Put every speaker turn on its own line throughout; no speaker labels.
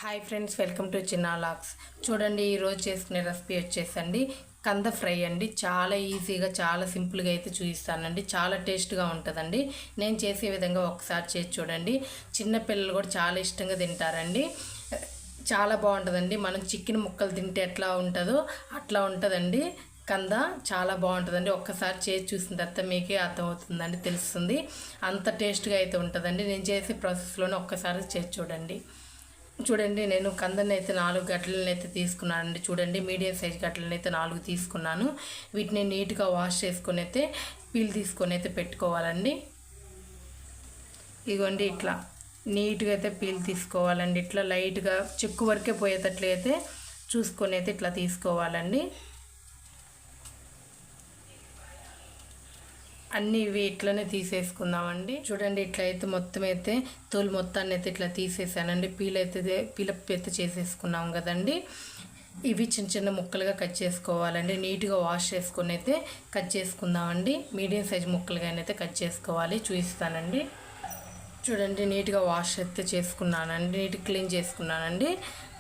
Hi friends, welcome to Chinna vlogs. చూడండి, ఈరోజు చేసుకునే రెసిపీ వచ్చేసండి కంద ఫ్రై అండి. చాలా ఈజీగా, చాలా సింపుల్గా అయితే చూపిస్తానండి. చాలా టేస్ట్గా ఉంటుందండి. నేను చేసే విధంగా ఒకసారి చేసి చూడండి. చిన్నపిల్లలు కూడా చాలా ఇష్టంగా తింటారండి. చాలా బాగుంటుందండి. మనం చికెన్ ముక్కలు తింటే ఎట్లా ఉంటుందో అట్లా ఉంటుందండి. కంద చాలా బాగుంటుందండి. ఒక్కసారి చేసి చూసిన తర్వాత మీకే అర్థమవుతుందండి, తెలుస్తుంది. అంత టేస్ట్గా అయితే ఉంటుందండి. నేను చేసే ప్రాసెస్లోనే ఒక్కసారి చేసి చూడండి. నేను కందని అయితే 4 గడ్డలను అయితే తీసుకున్నానండి. చూడండి, మీడియం సైజ్ గడ్డలను అయితే 4 తీసుకున్నాను. వీటిని నీట్గా వాష్ చేసుకొని అయితే పీల్ తీసుకొని అయితే పెట్టుకోవాలండి. ఇదిగోండి, ఇట్లా నీట్గా అయితే పీల్ తీసుకోవాలండి. ఇట్లా లైట్గా చెక్కు వరకే పోయేటట్లు అయితే చూసుకొని అయితే ఇట్లా తీసుకోవాలండి. అన్నీ ఇవి ఇట్లనే తీసేసుకుందామండి. చూడండి, ఇట్లా అయితే మొత్తం అయితే తోలు మొత్తాన్ని అయితే ఇట్లా తీసేసానండి. పీలప్ అయితే చేసేసుకున్నాం కదండి. ఇవి చిన్న చిన్న ముక్కలుగా కట్ చేసుకోవాలండి. నీట్గా వాష్ చేసుకొని అయితే కట్ చేసుకుందామండి. మీడియం సైజ్ ముక్కలుగానైతే కట్ చేసుకోవాలి, చూపిస్తానండి. చూడండి, నీట్గా వాష్ అయితే చేసుకున్నానండి. నీట్గా క్లీన్ చేసుకున్నానండి.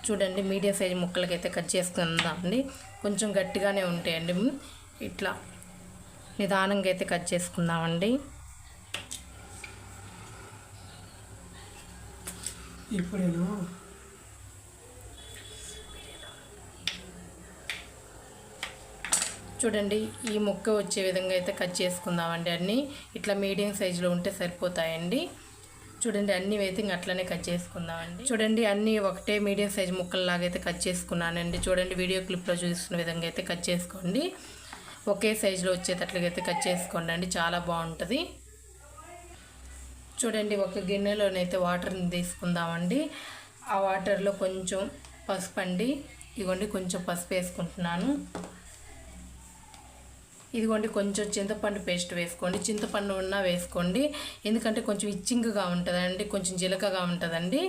చూడండి, మీడియం సైజ్ ముక్కలకైతే కట్ చేసుకుందామండి. కొంచెం గట్టిగానే ఉంటాయండి. ఇట్లా నిదానంగా అయితే కట్ చేసుకుందామండి.
ఇప్పుడు
చూడండి, ఈ ముక్క వచ్చే విధంగా అయితే కట్ చేసుకుందామండి. అన్నీ ఇట్లా మీడియం సైజులో ఉంటే సరిపోతాయండి. చూడండి, అన్నీ అయితే అట్లనే కట్ చేసుకుందామండి. చూడండి, అన్నీ ఒకటే మీడియం సైజు ముక్కల్లాగా అయితే కట్ చేసుకున్నానండి. చూడండి, వీడియో క్లిప్లో చూస్తున్న విధంగా అయితే కట్ చేసుకోండి. ఒకే సైజులో వచ్చేటట్లుగా అయితే కట్ చేసుకోండి అండి. చాలా బాగుంటుంది. చూడండి, ఒక గిన్నెలోనైతే వాటర్ని తీసుకుందామండి. ఆ వాటర్లో కొంచెం పసుపు అండి. ఇదిగోండి, కొంచెం పసుపు వేసుకుంటున్నాను. ఇదిగోండి, కొంచెం చింతపండు పేస్ట్ వేసుకోండి. చింతపండు ఉన్నా వేసుకోండి, ఎందుకంటే కొంచెం ఇచ్చింగ్గా ఉంటుందండి, కొంచెం జిలకగా ఉంటుందండి.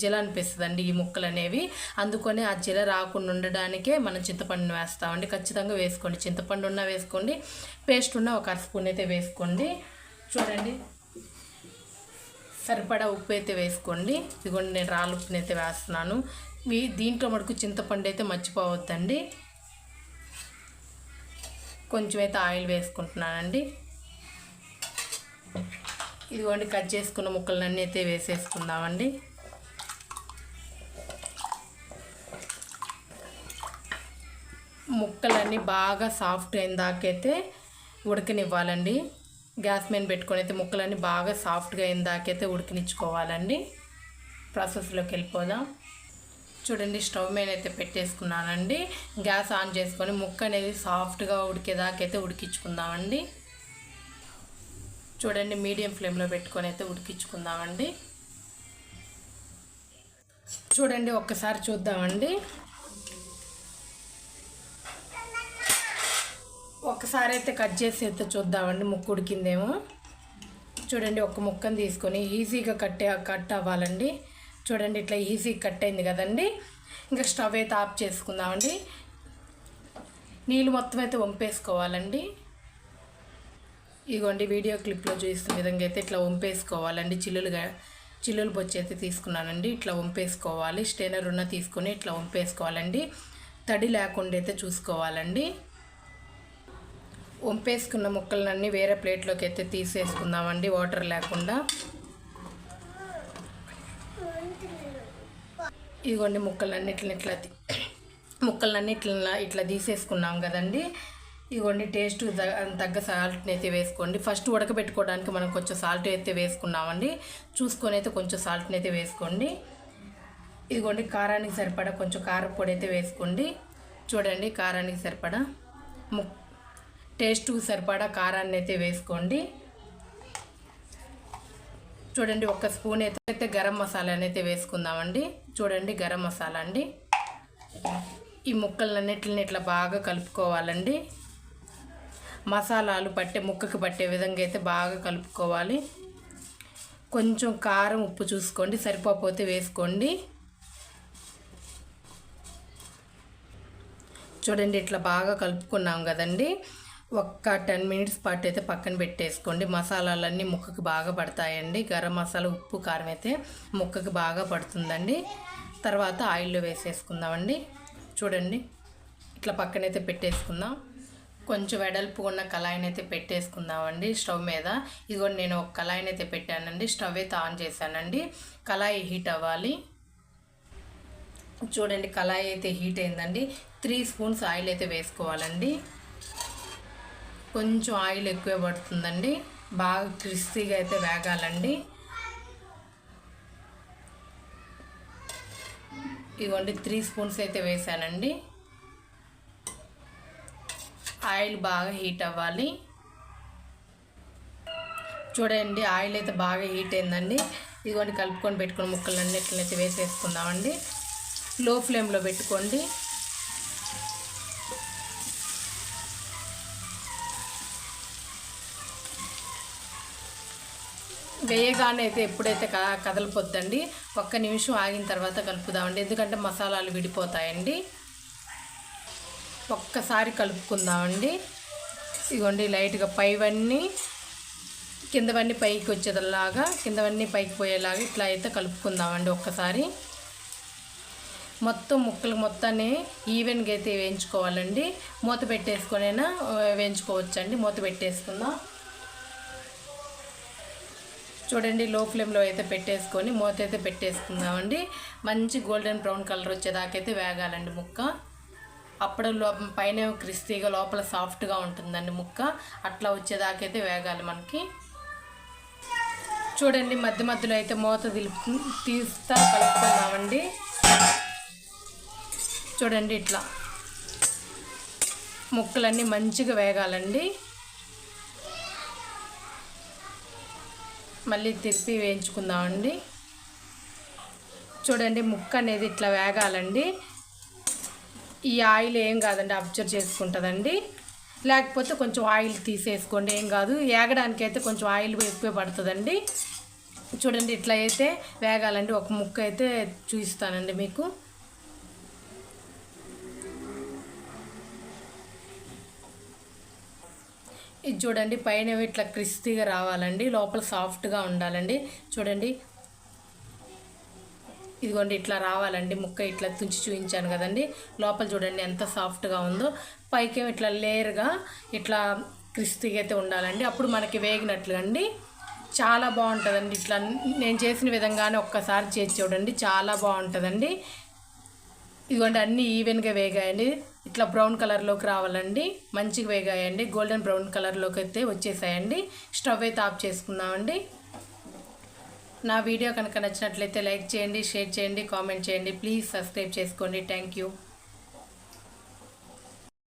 జిల అనిపిస్తుందండి ఈ ముక్కలు అనేవి. అందుకని ఆ జిల రాకుండా ఉండడానికే మనం చింతపండుని వేస్తామండి. ఖచ్చితంగా వేసుకోండి. చింతపండు ఉన్నా వేసుకోండి, పేస్ట్ ఉన్నా ఒక 1 స్పూన్ అయితే వేసుకోండి. చూడండి, సరిపడా ఉప్పు అయితే వేసుకోండి. ఇదిగోండి, నేను రాళ్ళ ఉప్పుని అయితే వేస్తున్నాను. దీంట్లో మటుకు చింతపండు అయితే మర్చిపోవద్దండి. కొంచెం అయితే ఆయిల్ వేసుకుంటున్నానండి. ఇదిగోండి, కట్ చేసుకున్న ముక్కలన్నీ అయితే వేసేసుకుందామండి. ముక్కలన్నీ బాగా సాఫ్ట్ అయిన దాకైతే ఉడకనివ్వాలండి. గ్యాస్ మీద పెట్టుకొని అయితే ముక్కలన్నీ బాగా సాఫ్ట్గా అయిన దాకైతే ఉడికినిచ్చుకోవాలండి. ప్రాసెస్లోకి వెళ్ళిపోదాం. చూడండి, స్టవ్ మీద అయితే పెట్టేసుకున్నానండి. గ్యాస్ ఆన్ చేసుకొని ముక్క అనేది సాఫ్ట్గా ఉడికేదాకైతే ఉడికించుకుందామండి. చూడండి, మీడియం ఫ్లేమ్లో పెట్టుకొని అయితే ఉడికించుకుందామండి. చూడండి, ఒక్కసారి చూద్దామండి. ఒక్కసారి అయితే కట్ చేసి అయితే చూద్దామండి ముక్క ఉడికిందేమో. చూడండి, ఒక ముక్కను తీసుకొని ఈజీగా కట్ అవ్వాలండి. చూడండి, ఇట్లా ఈజీగా కట్ అయింది కదండి. ఇంకా స్టవ్ అయితే ఆఫ్ చేసుకుందామండి. నీళ్ళు మొత్తం అయితే వంపేసుకోవాలండి. ఇదిగోండి, వీడియో క్లిప్లో చూస్తున్న విధంగా అయితే ఇట్లా వంపేసుకోవాలండి. చిల్లులు బొచ్చి అయితే తీసుకున్నానండి. ఇట్లా వంపేసుకోవాలి. స్టెయినర్ ఉన్న తీసుకొని ఇట్లా వంపేసుకోవాలండి. తడి లేకుండా అయితే చూసుకోవాలండి. వంపేసుకున్న ముక్కలన్నీ వేరే ప్లేట్లోకి అయితే తీసేసుకుందామండి, వాటర్ లేకుండా. ఇదిగోండి, ముక్కలన్నీ ఇట్లా తీసేసుకున్నాం కదండి. ఇదిగోండి, టేస్ట్ తగ్గ సాల్ట్ని అయితే వేసుకోండి. ఫస్ట్ ఉడకబెట్టుకోవడానికి మనం కొంచెం సాల్ట్ అయితే వేసుకున్నామండి. చూసుకొని అయితే కొంచెం సాల్ట్ని అయితే వేసుకోండి. ఇదిగోండి, కారానికి సరిపడా కొంచెం కారపొడి అయితే వేసుకోండి. చూడండి, కారానికి సరిపడా టేస్ట్కి సరిపడా కారాన్ని అయితే వేసుకోండి. చూడండి, 1 స్పూన్ అయితే గరం మసాలాని అయితే వేసుకుందామండి. చూడండి, గరం మసాలా అండి. ఈ ముక్కలన్నిటిని ఇట్లా బాగా కలుపుకోవాలండి. మసాలాలు ముక్కకి పట్టే విధంగా అయితే బాగా కలుపుకోవాలి. కొంచెం కారం ఉప్పు చూసుకోండి, సరిపోతే వేసుకోండి. చూడండి, ఇట్లా బాగా కలుపుకున్నాం కదండి. ఒక 10 మినిట్స్ పాటు అయితే పక్కన పెట్టేసుకోండి. మసాలాలన్నీ ముక్కకి బాగా పడతాయండి. గరం మసాలా, ఉప్పు, కారం అయితే ముక్కకి బాగా పడుతుందండి. తర్వాత ఆయిల్లో వేసేసుకుందామండి. చూడండి ఇట్లా పక్కనైతే పెట్టేసుకుందాం. కొంచెం వెడల్పు ఉన్న కళాయిని అయితే పెట్టేసుకుందామండి స్టవ్ మీద. ఇదిగోండి నేను ఒక కళాయిని అయితే పెట్టానండి. స్టవ్ అయితే ఆన్ చేశానండి. కళాయి హీట్ అవ్వాలి. చూడండి కళాయి అయితే హీట్ అయిందండి. 3 స్పూన్స్ ఆయిల్ అయితే వేసుకోవాలండి. కొంచెం ఆయిల్ ఎక్కువ పడుతుందండి. బాగా క్రిస్పీగా అయితే వేగాలండి. ఇదిగోండి 3 స్పూన్స్ అయితే వేసానండి. ఆయిల్ బాగా హీట్ అవ్వాలి. చూడండి ఆయిల్ అయితే బాగా హీట్ అయిందండి. ఇదిగోండి కలుపుకొని పెట్టుకుని ముక్కలన్నీ ఎట్లయితే వేసేసుకుందామండి. లో ఫ్లేమ్లో పెట్టుకోండి. వేయగానే అయితే ఎప్పుడైతే కదలపోద్దండి. ఒక్క నిమిషం ఆగిన తర్వాత కలుపుదామండి, ఎందుకంటే మసాలాలు విడిపోతాయండి. ఒక్కసారి కలుపుకుందామండి. ఇదిగోండి లైట్గా పైవన్నీ కిందవన్నీ పైకి వచ్చేలాగా, కిందవన్నీ పైకి పోయేలాగా ఇట్లా అయితే కలుపుకుందామండి. ఒక్కసారి మొత్తం ముక్కలు మొత్తాన్ని ఈవెన్గా అయితే వేయించుకోవాలండి. మూత పెట్టేసుకొనైనా వేయించుకోవచ్చండి. మూత పెట్టేసుకుందాం. చూడండి లో ఫ్లేమ్లో అయితే పెట్టేసుకొని మూత అయితే పెట్టేసుకుందామండి. మంచి గోల్డెన్ బ్రౌన్ కలర్ వచ్చేదాకైతే వేగాలండి ముక్క. అప్పుడు పైన క్రిస్పీగా లోపల సాఫ్ట్గా ఉంటుందండి ముక్క. అట్లా వచ్చేదాకైతే వేగాలి మనకి. చూడండి మధ్య మధ్యలో అయితే మూత తీస్తా కలుపుకుందామండి. చూడండి ఇట్లా ముక్కలన్నీ మంచిగా వేగాలండి. మళ్ళీ తిప్పి వేయించుకుందామండి. చూడండి ముక్క అనేది ఇట్లా వేగాలండి. ఈ ఆయిల్ ఏం కాదండి, అబ్జర్వ్ చేసుకుంటుందండి. లేకపోతే కొంచెం ఆయిల్ తీసేసుకోండి, ఏం కాదు. వేగడానికైతే కొంచెం ఆయిల్ ఎక్కువ పడుతుందండి. చూడండి ఇట్లా అయితే వేగాలండి. ఒక ముక్క అయితే చూపిస్తానండి మీకు. ఇది చూడండి పైన ఇట్లా క్రిస్పీగా రావాలండి, లోపల సాఫ్ట్గా ఉండాలండి. చూడండి ఇదిగోండి ఇట్లా రావాలండి ముక్క. ఇట్లా తుంచి చూపించాను కదండి. లోపల చూడండి ఎంత సాఫ్ట్గా ఉందో. పైకేమో ఇట్లా లేయర్గా ఇట్లా క్రిస్పీగా అయితే ఉండాలండి. అప్పుడు మనకి వేగినట్లుగా అండి. చాలా బాగుంటుందండి. ఇట్లా నేను చేసిన విధంగానే ఒక్కసారి చేసి చూడండి, చాలా బాగుంటుందండి. ఇదిగోండి అన్నీ ఈవెన్గా వేగాయండి. ఇట్లా బ్రౌన్ కలర్లోకి రావాలండి. మంచిగా వేగాయండి. గోల్డెన్ బ్రౌన్ కలర్లోకి అయితే వచ్చేసాయండి. స్టవ్ అయితే ఆఫ్ చేసుకుందామండి. నా వీడియో కనుక నచ్చినట్లయితే లైక్ చేయండి, షేర్ చేయండి, కామెంట్ చేయండి. ప్లీజ్ సబ్స్క్రైబ్ చేసుకోండి. Thank you.